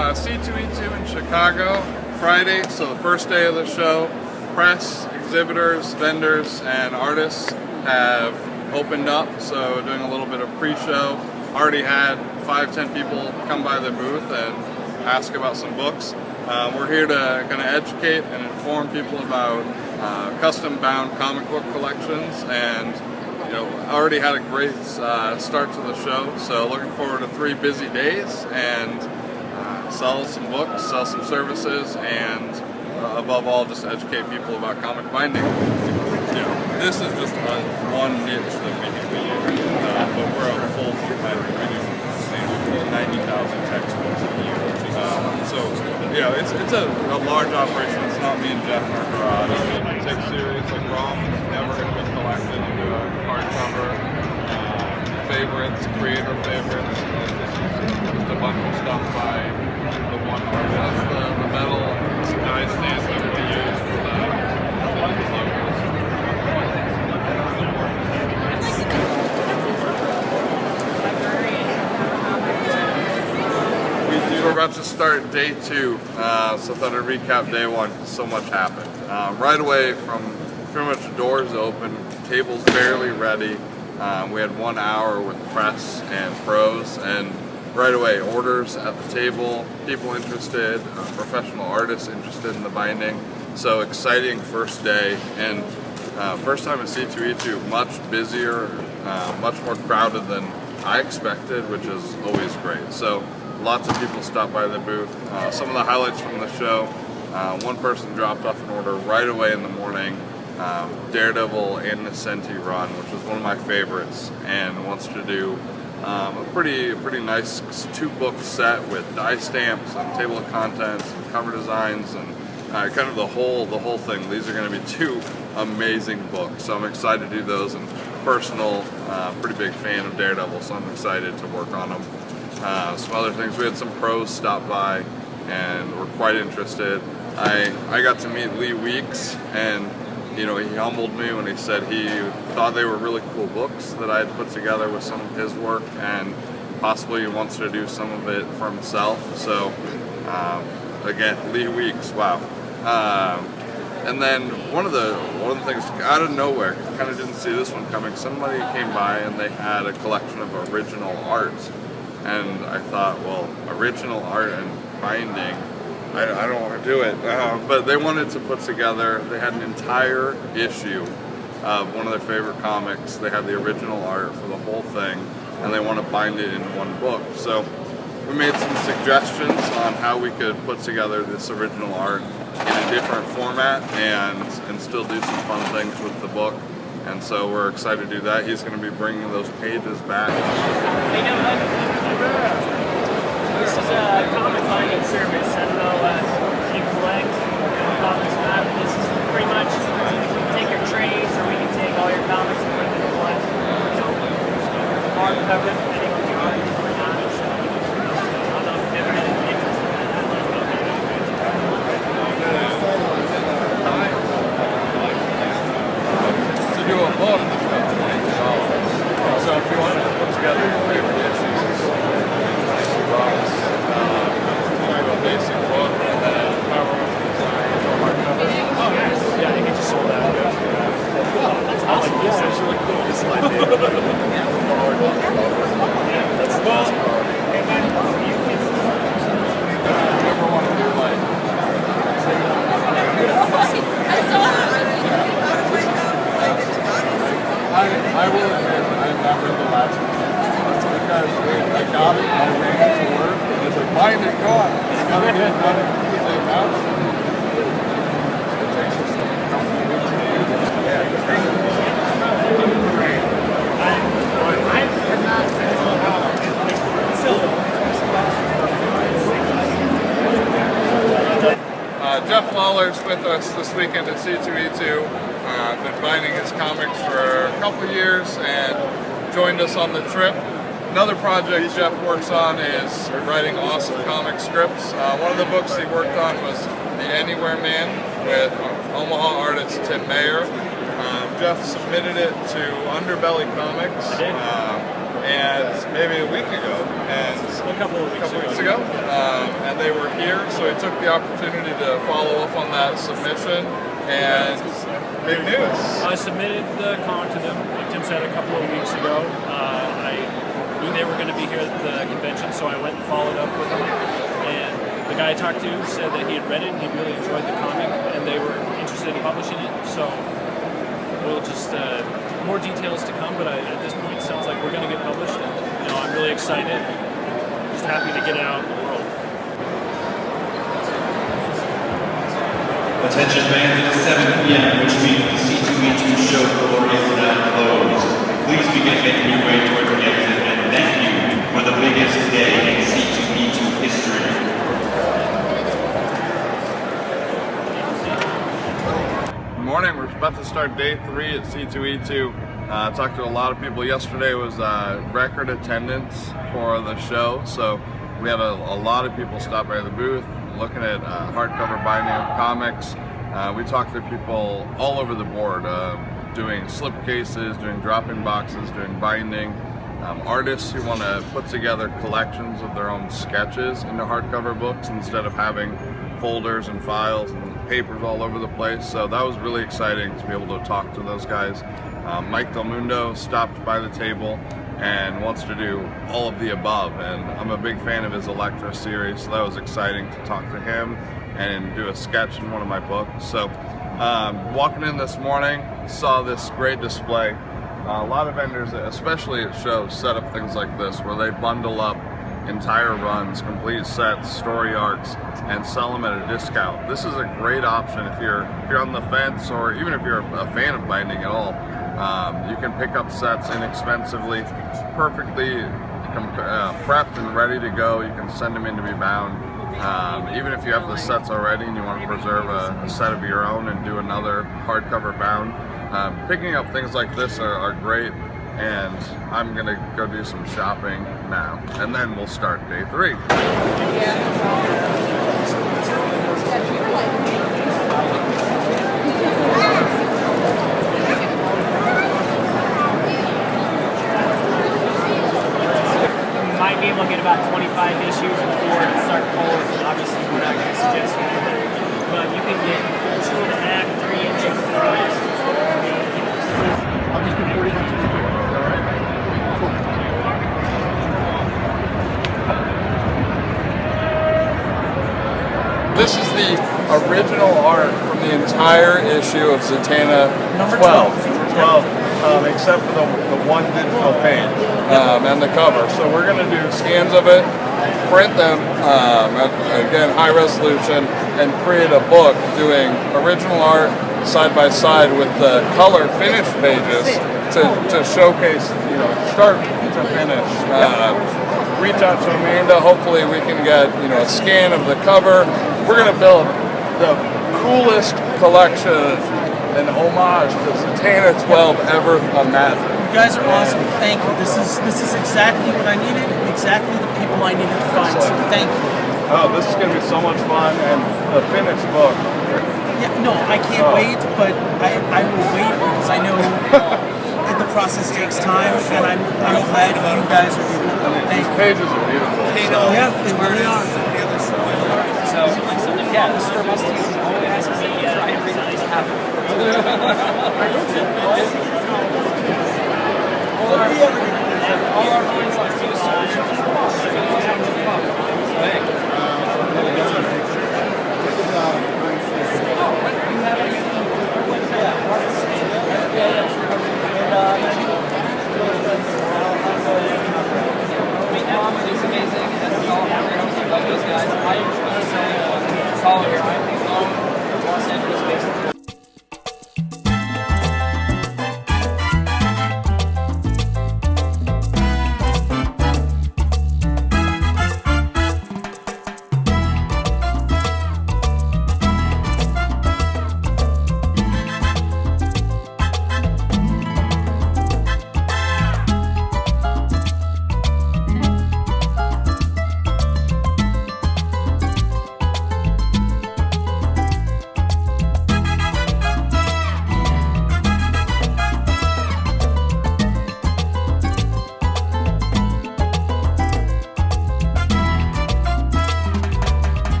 C2E2 in Chicago Friday, so the first day of the show. Press, exhibitors, vendors, and artists have opened up, so doing a little bit of pre-show. Already had 5-10 people come by the booth and ask about some books. We're here to kind of educate and inform people about custom-bound comic book collections, and already had a great start to the show. So looking forward to 3 busy days and sell some books, sell some services, and above all, just educate people about comic binding. This is just one niche that we do, but we're a full competitor. We do 90,000 textbooks a year. So it's a large operation. It's not me and Jeff in our garage. Take serious, like ROM is never going to be collected into a hardcover. Favorites, creator favorites. Just a bunch of stuff by the one artist. That's the metal nightstand that we use for the logos. We're about to start day 2, so I thought I'd recap day 1. So much happened. Right away, from pretty much doors open, tables barely ready. We had 1 hour with press and pros, and right away orders at the table, people interested, professional artists interested in the binding. So exciting first day, and first time at C2E2, much busier, much more crowded than I expected, which is always great. So lots of people stopped by the booth. Some of the highlights from the show, one person dropped off an order right away in the morning, Daredevil and Nascenti run, which is one of my favorites, and wants to do a pretty nice 2-book set with die stamps and table of contents and cover designs and kind of the whole thing. These are going to be 2 amazing books, so I'm excited to do those. And personal, pretty big fan of Daredevil, so I'm excited to work on them. Some other things, we had some pros stop by and were quite interested. I got to meet Lee Weeks, and he humbled me when he said he thought they were really cool books that I had put together with some of his work, and possibly he wants to do some of it for himself. So again, Lee Weeks, wow. And then one of the things out of nowhere, kind of didn't see this one coming. Somebody came by and they had a collection of original art. And I thought, well, original art and binding, I don't want to do it. But they wanted to put together, they had an entire issue of one of their favorite comics. They had the original art for the whole thing, and they want to bind it in one book. So we made some suggestions on how we could put together this original art in a different format and still do some fun things with the book. And so we're excited to do that. He's going to be bringing those pages back. This is a comic binding service. I don't know if you collect comics or not, but this is pretty much, you can take your trades, or we can take all your comics and put them in one hardcover, depending on the art or not. So I don't know if you've ever had any interest in that. To do a book, so if you wanted to put together your favorite issues, a basic book, and then cover hardcover. Oh, nice. Yeah, I think it just sold out. Oh, that's awesome. Yeah, that's really cool. This is my favorite. Yeah, that's the best part. And then you can Ever want to do like I will admit I've not read the last one. Because I got it, I ran it to work, and it's like, bind it, go on. Gotta get it done at the same house. It takes us a couple of weeks to use it. Yeah, it's Jeff Lawler's with us this weekend at C2E2. Been binding his comics for a couple of years and joined us on the trip. Another project Jeff works on is writing awesome comic scripts. One of the books he worked on was The Anywhere Man with Omaha artist Tim Mayer. Jeff submitted it to Underbelly Comics. and maybe a week ago, and A couple of weeks ago, and they were here, so we took the opportunity to follow up on that submission, and big news. I submitted the comic to them, like Tim said, a couple of weeks ago. I knew they were going to be here at the convention, so I went and followed up with them. And the guy I talked to said that he had read it and he really enjoyed the comic, and they were interested in publishing it. So we'll just more details to come, but at this point, it sounds like we're going to get published. And I'm really excited. Just happy to get it out in the world. Attention fans, it's 7 p.m., which means the C2E2 show floor is now closed. Please begin making your way toward the exit, and thank you for the biggest day in C2E2 history. Good morning, we're about to start day 3 at C2E2. I talked to a lot of people yesterday. It was record attendance for the show, so we had a lot of people stop by the booth looking at hardcover binding of comics. We talked to people all over the board, doing slipcases, doing drop-in boxes, doing binding, artists who want to put together collections of their own sketches into hardcover books instead of having folders and files and papers all over the place. So that was really exciting to be able to talk to those guys. Mike Del Mundo stopped by the table and wants to do all of the above, and I'm a big fan of his Electra series, so that was exciting to talk to him and do a sketch in one of my books. So walking in this morning, saw this great display. A lot of vendors, especially at shows, set up things like this where they bundle up entire runs, complete sets, story arcs, and sell them at a discount. This is a great option if you're on the fence, or even if you're a fan of binding at all. You can pick up sets inexpensively, perfectly prepped and ready to go. You can send them in to be bound. Even if you have the sets already and you want to preserve a set of your own and do another hardcover bound, picking up things like this are great. And I'm gonna go do some shopping now, and then we'll start day 3. Might be able to get about 25 issues before it starts pulling. Obviously, we're not going to suggest anything, but you can get 2.5, 3 inches. I'll just do 40 bucks. All right. Cool. This is the original art from the entire issue of Zatanna 12, except for the one digital page and the cover. So we're going to do scans of it, print them, again high resolution, and create a book doing original art side by side with the color finished pages to showcase, start to finish. Reach out to Amanda. Hopefully we can get a scan of the cover. We're going to build the coolest collection and homage to Zatanna 12 ever imagined. You guys are awesome. Thank you. This is exactly what I needed. Exactly the people I needed to find. So thank you. Oh, this is going to be so much fun, and the finished book. Yeah, no, I can't wait, but I will wait because I know that the process takes time, and I'm glad you guys are doing it. Thank you. Pages are beautiful. Yeah, they really are. So, yeah, this for us to always try and realize all our points are too small.